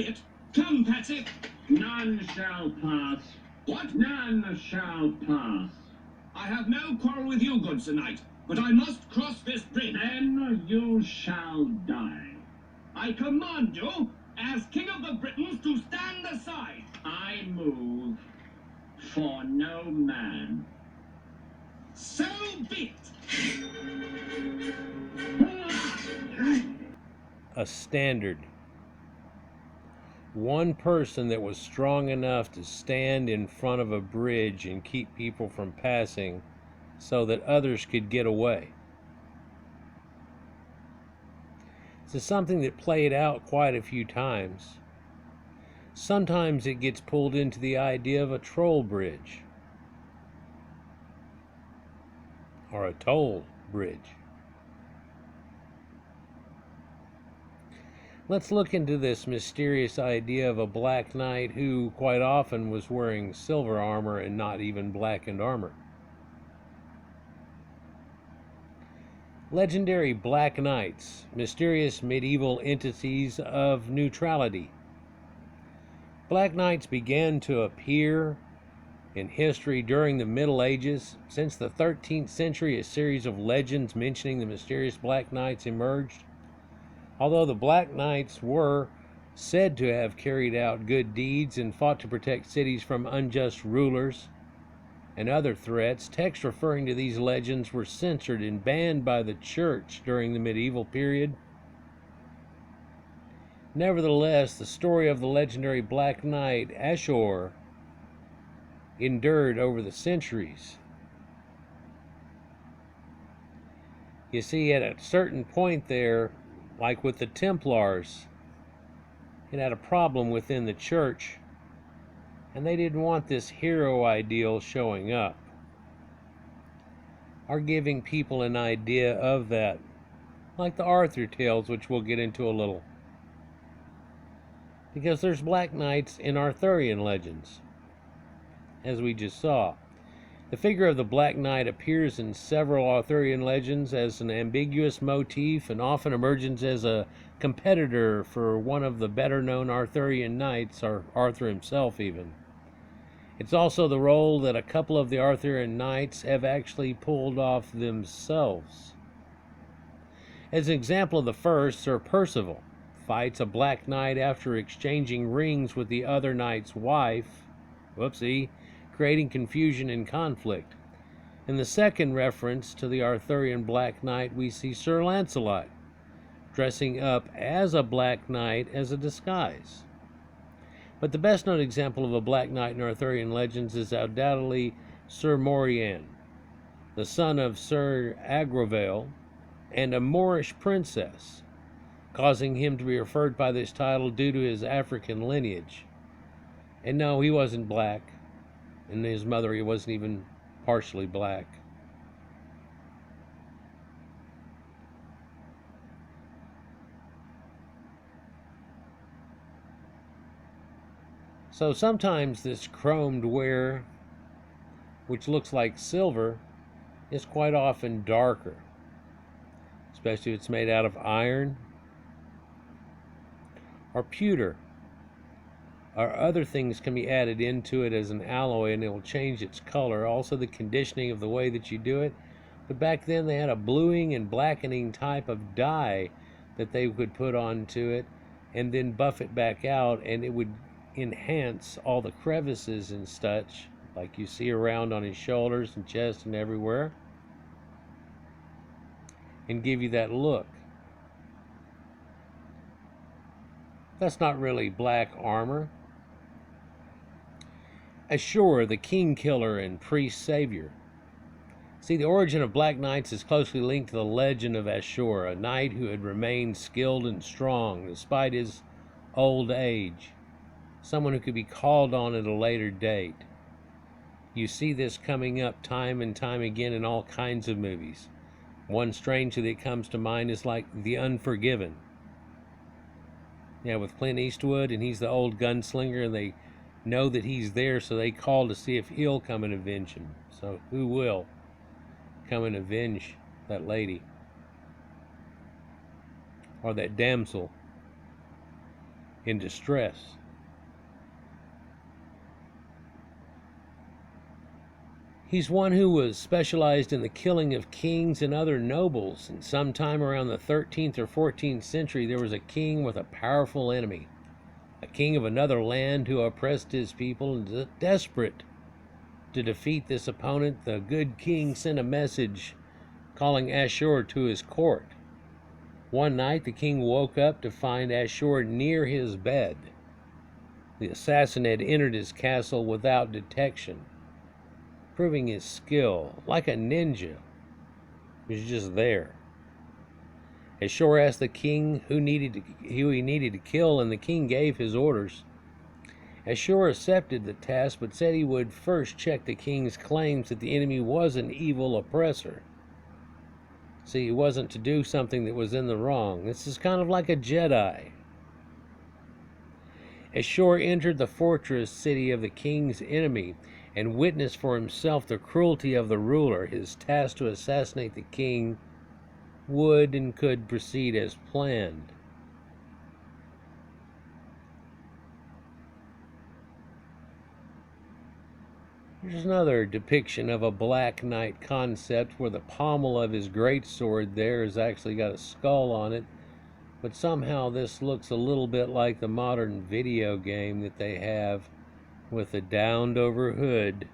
bit. Come, Patsy. None shall pass. What? None shall pass. I have no quarrel with you, good Sir Knight, but I must cross this bridge. Then you shall die. I command you, as King of the Britons, to stand aside. I move for no man. So be it. A standard. One person that was strong enough to stand in front of a bridge and keep people from passing so that others could get away. This is something that played out quite a few times. Sometimes it gets pulled into the idea of a troll bridge or a toll bridge. Let's look into this mysterious idea of a black knight who quite often was wearing silver armor and not even blackened armor. Legendary black knights, mysterious medieval entities of neutrality. Black knights began to appear in history during the Middle Ages. Since the 13th century, a series of legends mentioning the mysterious black knights emerged. Although the Black Knights were said to have carried out good deeds and fought to protect cities from unjust rulers and other threats, texts referring to these legends were censored and banned by the church during the medieval period. Nevertheless, the story of the legendary Black Knight Ashur endured over the centuries. You see, at a certain point there, like with the Templars, it had a problem within the church, and they didn't want this hero ideal showing up or giving people an idea of that, like the Arthur tales, which we'll get into a little. Because there's black knights in Arthurian legends, as we just saw. The figure of the Black Knight appears in several Arthurian legends as an ambiguous motif and often emerges as a competitor for one of the better-known Arthurian knights, or Arthur himself even. It's also the role that a couple of the Arthurian knights have actually pulled off themselves. As an example of the first, Sir Percival fights a Black Knight after exchanging rings with the other knight's wife. Whoopsie. Creating confusion and conflict. In the second reference to the Arthurian Black Knight, we see Sir Lancelot dressing up as a Black Knight as a disguise. But the best known example of a Black Knight in Arthurian legends is undoubtedly Sir Morian, the son of Sir Agravale and a Moorish princess, causing him to be referred by this title due to his African lineage. And no, he wasn't black. And his mother, he wasn't even partially black. So sometimes this chromed ware, which looks like silver, is quite often darker, especially if it's made out of iron or pewter. Or other things can be added into it as an alloy and it will change its color. Also the conditioning of the way that you do it. But back then they had a bluing and blackening type of dye that they could put onto it and then buff it back out, and it would enhance all the crevices and such like you see around on his shoulders and chest and everywhere, and give you that look. That's not really black armor. Ashur, the king killer and priest savior. See, the origin of Black Knights is closely linked to the legend of Ashur, a knight who had remained skilled and strong despite his old age, someone who could be called on at a later date. You see this coming up time and time again in all kinds of movies. One strangely that comes to mind is like The Unforgiven. Yeah, with Clint Eastwood, and he's the old gunslinger, and they know that he's there, so they call to see if he'll come and avenge him. So who will come and avenge that lady or that damsel? in distress. He's one who was specialized in the killing of kings and other nobles, and sometime around the 13th or 14th century there was a king with a powerful enemy, a king of another land who oppressed his people, and desperate to defeat this opponent, the good king sent a message calling Ashur to his court. One night the king woke up to find Ashur near his bed. The assassin had entered his castle without detection, proving his skill like a ninja. He was just there. Ashur asked the king who he needed to kill, and the king gave his orders. Ashur accepted the task, but said he would first check the king's claims that the enemy was an evil oppressor. See, he wasn't to do something that was in the wrong. This is kind of like a Jedi. Ashur entered the fortress city of the king's enemy and witnessed for himself the cruelty of the ruler. His task to assassinate the king would and could proceed as planned. Here's another depiction of a Black Knight concept where the pommel of his greatsword there has actually got a skull on it, but somehow this looks a little bit like the modern video game that they have with the downed over hood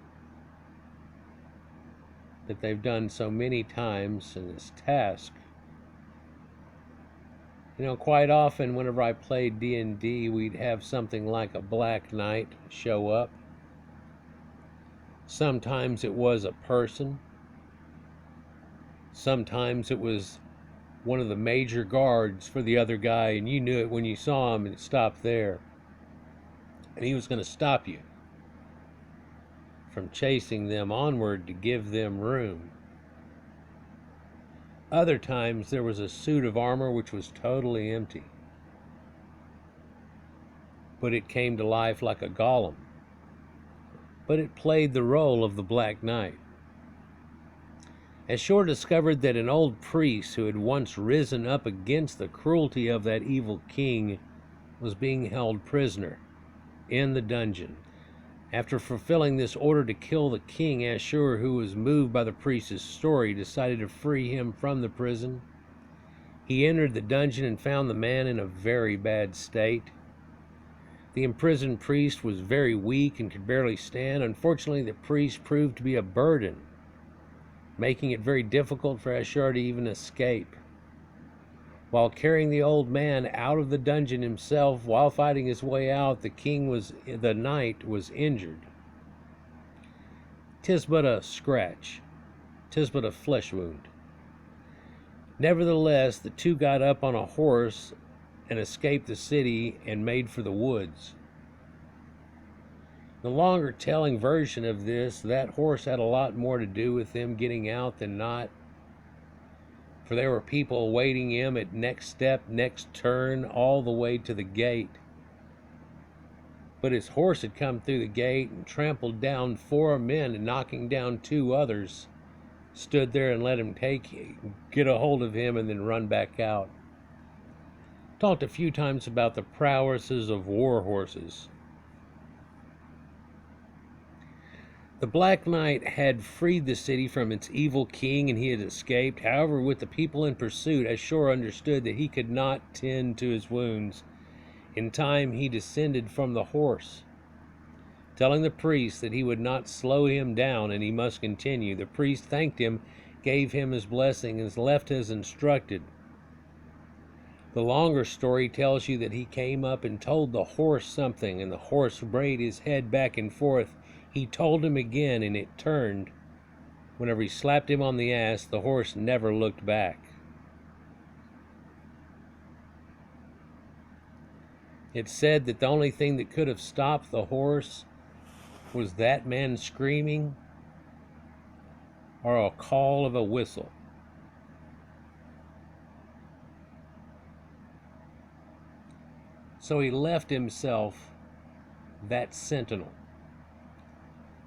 that they've done so many times in this task. You know, quite often whenever I played D&D, we'd have something like a Black Knight show up. Sometimes it was a person. Sometimes it was one of the major guards for the other guy, and you knew it when you saw him, and it stopped there. And he was going to stop you from chasing them onward to give them room. Other times there was a suit of armor which was totally empty, but it came to life like a golem. But it played the role of the Black Knight. Ashur discovered that an old priest who had once risen up against the cruelty of that evil king was being held prisoner in the dungeon. After fulfilling this order to kill the king, Ashur, who was moved by the priest's story, decided to free him from the prison. He entered the dungeon and found the man in a very bad state. The imprisoned priest was very weak and could barely stand. Unfortunately, the priest proved to be a burden, making it very difficult for Ashur to even escape. While carrying the old man out of the dungeon himself, while fighting his way out, the knight was injured. 'Tis but a scratch, 'tis but a flesh wound. Nevertheless, the two got up on a horse and escaped the city and made for the woods. The longer telling version of this, that horse had a lot more to do with them getting out than not, for there were people awaiting him at next step, next turn, all the way to the gate. But his horse had come through the gate and trampled down 4 men, and knocking down 2 others, stood there and let him get a hold of him and then run back out. Talked a few times about the prowesses of warhorses. The Black Knight had freed the city from its evil king and he had escaped. However, with the people in pursuit, Ashur understood that he could not tend to his wounds. In time, he descended from the horse, telling the priest that he would not slow him down and he must continue. The priest thanked him, gave him his blessing, and left as instructed. The longer story tells you that he came up and told the horse something, and the horse brayed his head back and forth. He told him again, and it turned. Whenever he slapped him on the ass, the horse never looked back. It said that the only thing that could have stopped the horse was that man screaming or a call of a whistle. So he left himself that sentinel.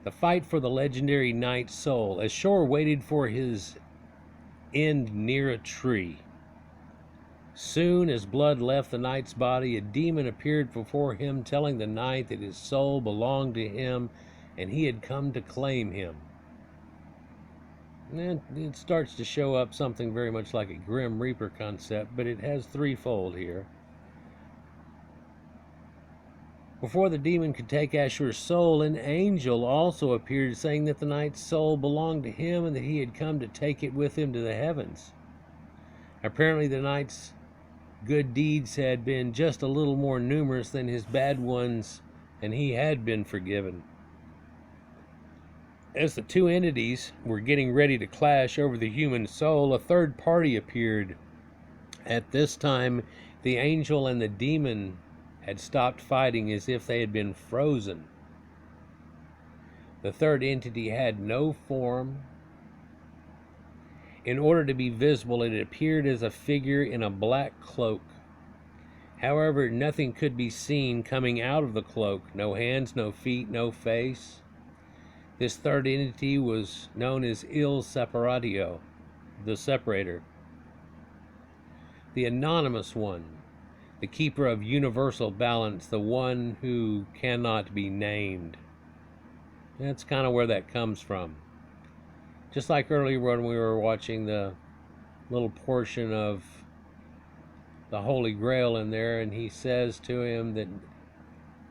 The fight for the legendary knight's soul. Ashur waited for his end near a tree. Soon as blood left the knight's body, a demon appeared before him, telling the knight that his soul belonged to him and he had come to claim him. And it starts to show up something very much like a Grim Reaper concept, but it has threefold here. Before the demon could take Ashur's soul, an angel also appeared, saying that the knight's soul belonged to him and that he had come to take it with him to the heavens. Apparently the knight's good deeds had been just a little more numerous than his bad ones, and he had been forgiven. As the two entities were getting ready to clash over the human soul, a third party appeared. At this time, the angel and the demon had stopped fighting as if they had been frozen. The third entity had no form. In order to be visible, it appeared as a figure in a black cloak. However, nothing could be seen coming out of the cloak. No hands, no feet, no face. This third entity was known as Il Separatio, the separator. The anonymous one, the keeper of universal balance, the one who cannot be named. That's kind of where that comes from. Just like earlier when we were watching the little portion of the Holy Grail in there, and he says to him that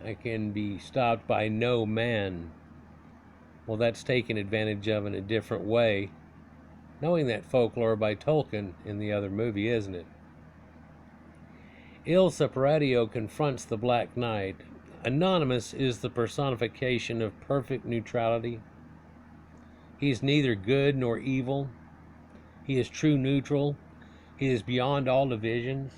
I can be stopped by no man. Well, that's taken advantage of in a different way, knowing that folklore by Tolkien in the other movie, isn't it? Il Separatio confronts the Black Knight. Anonymous is the personification of perfect neutrality. He is neither good nor evil. He is true neutral. He is beyond all divisions.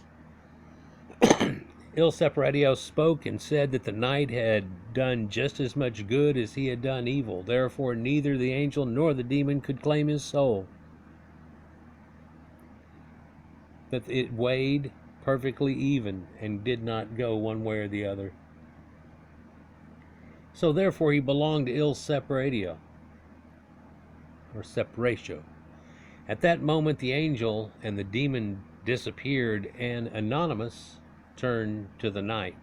Il Separatio spoke and said that the knight had done just as much good as he had done evil. Therefore, neither the angel nor the demon could claim his soul. That it weighed perfectly even and did not go one way or the other. So therefore, he belonged to Il Separatio, or Separatio. At that moment, the angel and the demon disappeared, and Anonymous turned to the knight.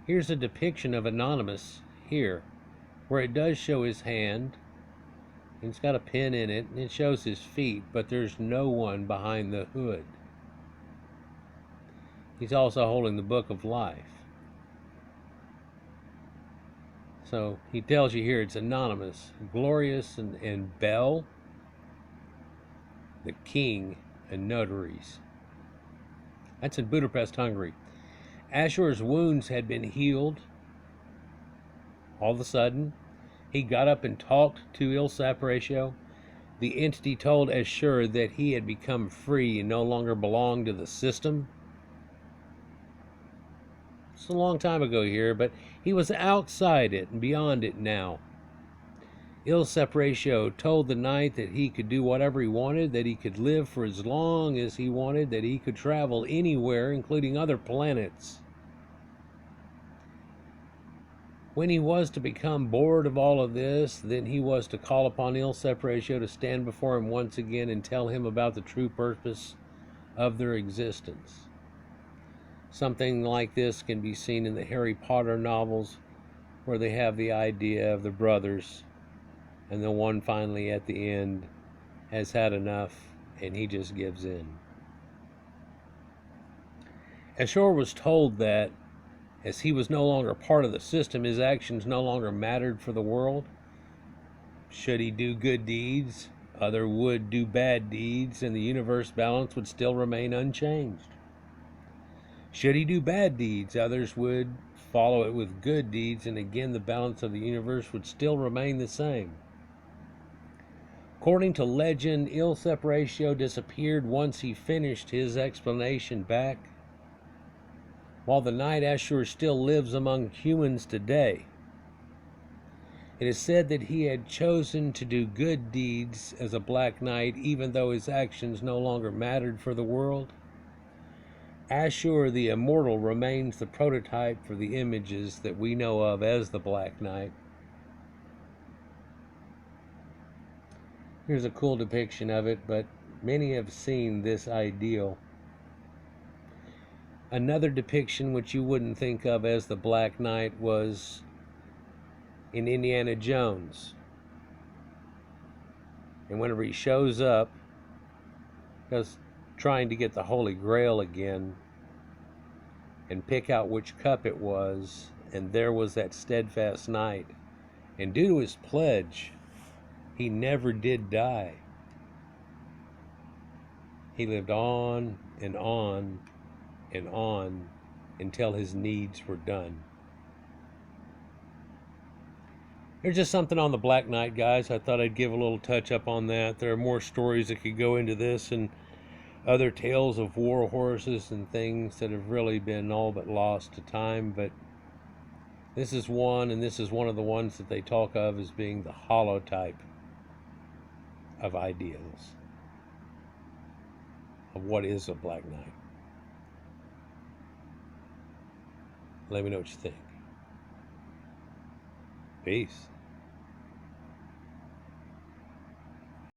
Here's a depiction of Anonymous here, where it does show his hand. It's got a pin in it, and it shows his feet, but there's no one behind the hood. He's also holding the Book of Life. So he tells you here it's Anonymous, Glorious, and Bel, the king and notaries. That's in Budapest, Hungary. Ashur's wounds had been healed. All of a sudden, he got up and talked to Il Separatio. The entity told Ashur that he had become free and no longer belonged to the system. It's a long time ago here, but he was outside it and beyond it now. Il Separatio told the knight that he could do whatever he wanted, that he could live for as long as he wanted, that he could travel anywhere, including other planets. When he was to become bored of all of this, then he was to call upon Il Separatio to stand before him once again and tell him about the true purpose of their existence. Something like this can be seen in the Harry Potter novels, where they have the idea of the brothers, and the one finally at the end has had enough and he just gives in. Ashur was told that as he was no longer part of the system, his actions no longer mattered for the world. Should he do good deeds, others would do bad deeds, and the universe balance would still remain unchanged. Should he do bad deeds, others would follow it with good deeds, and again the balance of the universe would still remain the same. According to legend, Il Separatio disappeared once he finished his explanation back. While the knight Ashur still lives among humans today, it is said that he had chosen to do good deeds as a Black Knight, even though his actions no longer mattered for the world. Ashur the Immortal remains the prototype for the images that we know of as the Black Knight. Here's a cool depiction of it, but many have seen this ideal Another depiction which you wouldn't think of as the Black Knight was in Indiana Jones. And whenever he shows up, because trying to get the Holy Grail again and pick out which cup it was, and there was that steadfast knight. And due to his pledge, he never did die. He lived on and on and on until his needs were done. There's just something on the Black Knight, guys. I thought I'd give a little touch up on that. There are more stories that could go into this and other tales of war horses and things that have really been all but lost to time, but this is one, and this is one of the ones that they talk of as being the holotype of ideals of what is a Black Knight. Let me know what you think. Peace.